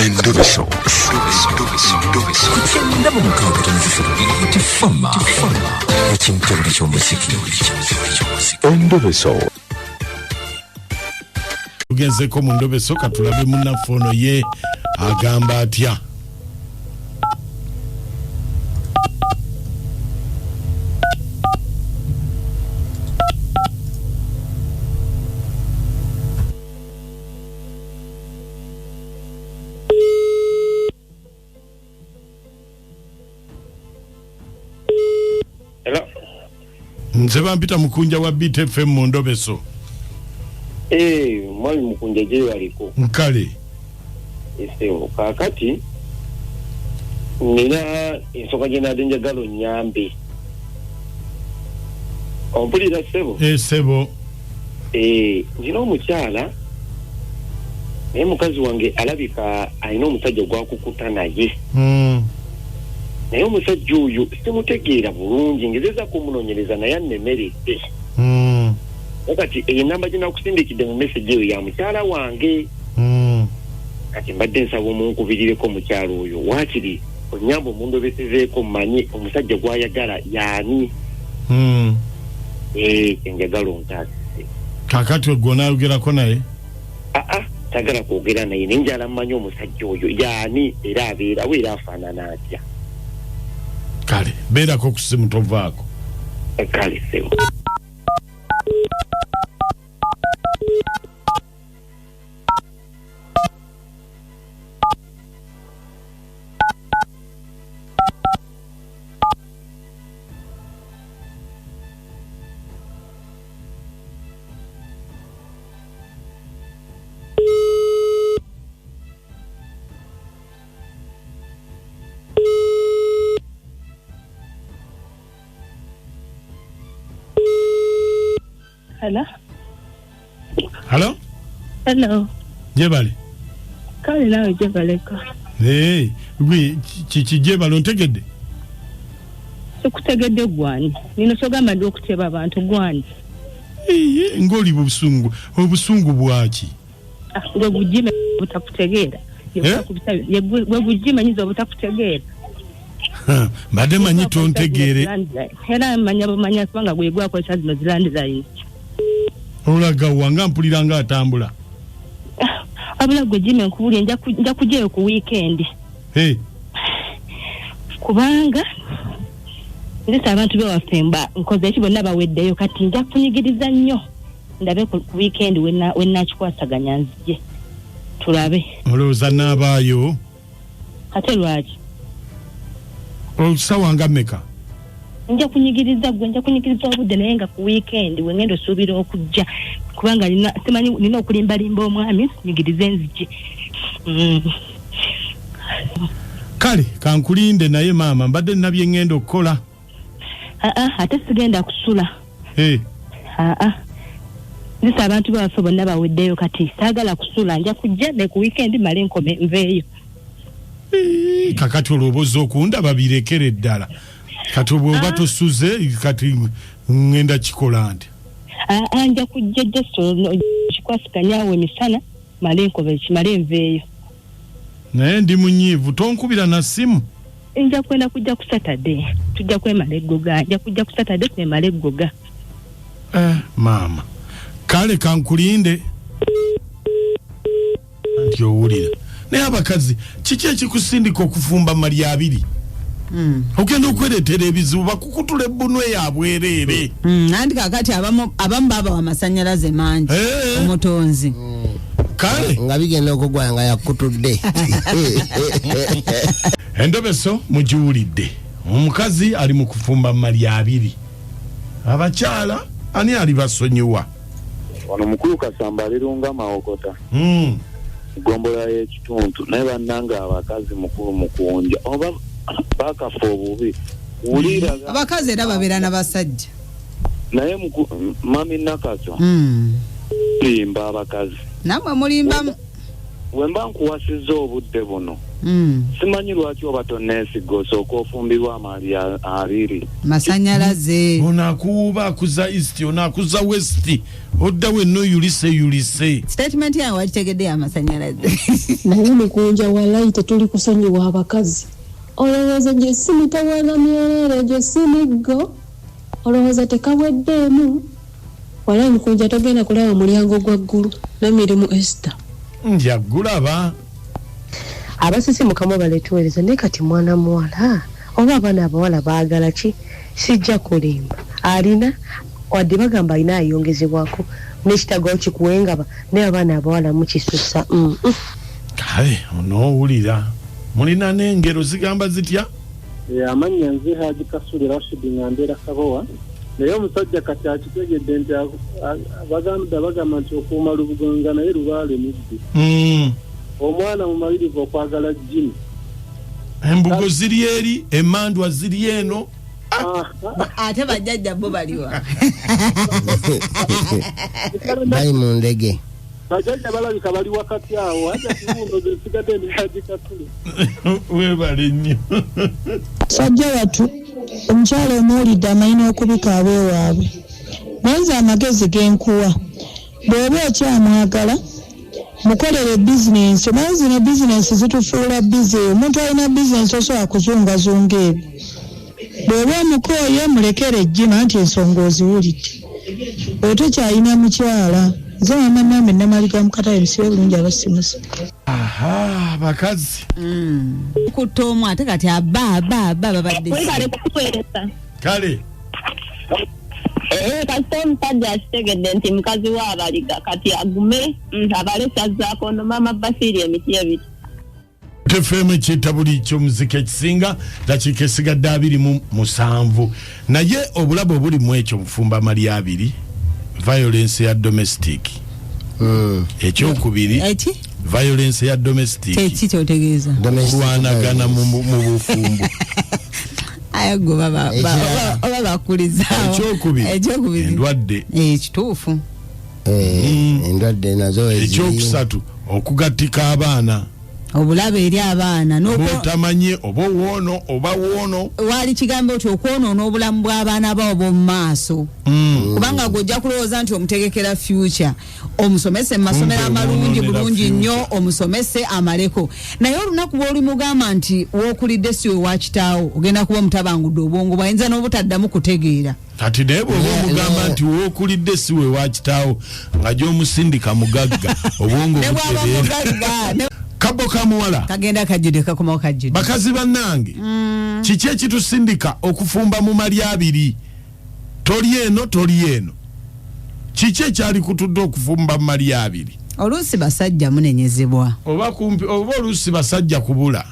Endobeso. Kugenda mu mukaaga tifama ekintu eky'omuziki. Endobeso. Tugenzeko mu ndobeso katulabe munnafono ye agamba atya. Nze bampita Mukunja wa BTFM mu ndobeso. Mwali Mukunja je waliko. Nkale. Kakati nina ensoka gye nadde njagala onnyambe. Ompulira ssebo? Ssebo. Nina omukyala naye mukazi wange alabika alina omusajja gwakukuta naye. Naye omusajja oyo simutegeera bulungi ngezeza kumunoonyereza naye annemeredde. Kati enamba gye nakusindikidde mu message eyo ya mukyala wange. Kati mbadde nsaba omunkubirireko mukyala oyo waakiri onnyamba omundobesezeeko mmanyi omusajja gwayagala yaani. Enjagala ontaase. Kakati ogwo naayogerako naye? Tagala kwogera naye naye njala mmanyi omusajja oyo yaani era abeerawo era afaanana atya. Kale beerako ku simu tovaako. Kale sebo. Hello? Hello. Jebale. Kale nawe jebaleka. Gwe jebale ontegedde? Sikutegedde gwani. Nino sogamba ndi okuteba abantu gwani. Ngoli obusungu bwaki? Gwe bujime butakutegeera. Gwe bujime nyizo butakutegeera. Mbadde manyi tontegeere. Era manya kubanga gwe gwako zino zilandirayo. Olaga wanga mpulira nga atambula. Abula gwe jime nkubulye nja kujeyo ku weekend. Kubanga ndisa abantu bewaffe nkoze ekyo nabaweddeyo kati nja kunyigiriza nnyo ndabe ku weekend wenna kikwasaganya nzije tulabe. Olowooza n'abaayo? Ate lwaki? Olusawa nga mmeka? Nja kunyigiriza obudde naye nga ku weekend wengenda osuubira okujja kubanga simanyi nina okulimbalimba omwami nyigirize nzije. Kale kankulinde naye maama mbadde nabye ngenda okukola. Ate sigenda kusula. Nisa abantu baffe bonna baweddeyo kati saagala kusula nja kujja ne ku weekend male nkome nveeyo. Kakati olwoboza okundaba birekere ddala. Kati bw'oba tosuze kati ngenda kikola nti. Nja kujja just kikwasikanyaawo emisana male nkobe kimale nveeyo. Naye ndi munyiivu tonkubira na simu. Nja kwenda kujja ku Saturday. Tujja kwemala eggoga. Nja kujja ku Saturday kwemala eggoga. Maama. Kale kankulinde. Nti owulira. Naye abakazi kiki ekikusindika okufumba mali abiri? Ogenda okwereetera ebizibu bakukutula ebbunwe yabwereere. Nandi kakati abamu baba wamasannyalaze mangi omutonzi. Kale nga bigenda okugwa nga yakutudde. Endobeso mugiwulidde. Omukazi ali mu kufumba mali abiri. Abakyala ani ali basonyiwa? Wano mukulu Kasamba alirunga maokota. Gombola y'ekituntu naye bannanga abakazi mukulu mukunja oba bakafa obubi wulira abakazi era babeera n'abasajja naye mami Nakaso limba abakazi namwe mulimba wemba nkuwasizza obudde buno simanyi lwaki oba tonneesiga osooka ofumbirwa amaali abiri masanyalaze onakuuba akuza east onakuza west odda wenno yulise statement yange wakitegedde amasanyalaze naye mukunja walayi tetuli kusonyiwa abakazi olowooza gye si mitawaana myerere gye si miggo olowooza tekaweddeemu walayi mukunja togenda kulaba mulyango gwa ggulu namirimu Esther njagulaba abasisimukamu baletuweereza naye kati mwana muwala oba abaana abawala baagala ki sijja kulimba alina wadde bagamba alina ayongezebwako n'ekitagawo kikuwengaba naye abaana abawala mukisusa kale onoowulira mulina n'engero zigamba zitya amannya nze Haji Kasuli Rashid Ngambera Kabowa naye omusajja kati akitegedde nti bagamba nti okuuma lubugonga naye lubaale mudde omwana mumalirivu okwagala jjini embugo ziri eri emandwa ziri eno ate bajjajja bo baliwa bali mu ndege bajjajja balabika bali wakati awo aja kibundo zisigadde ndi Haji Kasuli webale nnyo sajja watu omukyala omuwulidde amalina okubika abeewaabwe banza amagezi genkuwa bw'oba okyamwagala mukolere bizinensi omanyi zino bizinensi zitufuula bizi omuntu alina bizinensi osobola kuzungazunga ebyo bw'oba omukooye mulekere ejjima nti ensonga oziwulidde bwe tokyalina mukyala nze mama nambe namaliga mukatale bisibe bulungi abasimusa bakazi kutta omu ate kati abba babadde kale kasita omusajja akitegedde nti mukazi we abaliga kati agume abalesi azzaako no maama Basiiri emiti ebiri tefemu ekiyita buli kyomuzika ekisinga dakiika esigadde 27 naye obulabe obuli mu ekyo mufumba mali abiri violence ya domestic ekyokubiri violence ya domestic ekikyotegeeza kulwanagana mu bufumbo ayogo baba bakulizaawo ekyokubiri endwadde ekituufu endwadde nazo ekyokusatu okugattika abaana obulabe eri abaana n'obutamanye oba woono oba woono wali kigambo nti okwonoona obulamu bw'abaana bawo b'omu maaso kubanga gojja kulowooza nti omutegekera future omusomese mu masomero amalungi bulungi nnyo omusomese amaleko naye olunaku bw'oli mugamba nti wookulidde si we wakitaawo ogenda kuba omutabangudde obwongo bwayinza n'obutaddamu kutegeera kati naye bw'oba omugamba nti wookulidde si we wakitaawo nga gy'omusindika mugagga obwongo butereera kabo kamuwala kagenda kajjude kakomawo kajjude bakazi bannange kiki ekitusindika okufumba mu mali abiri toli eno kiki ekyali kutudde okufumba mu mali abiri oluusi basajja munenyezebwa oba oluusi basajja kubula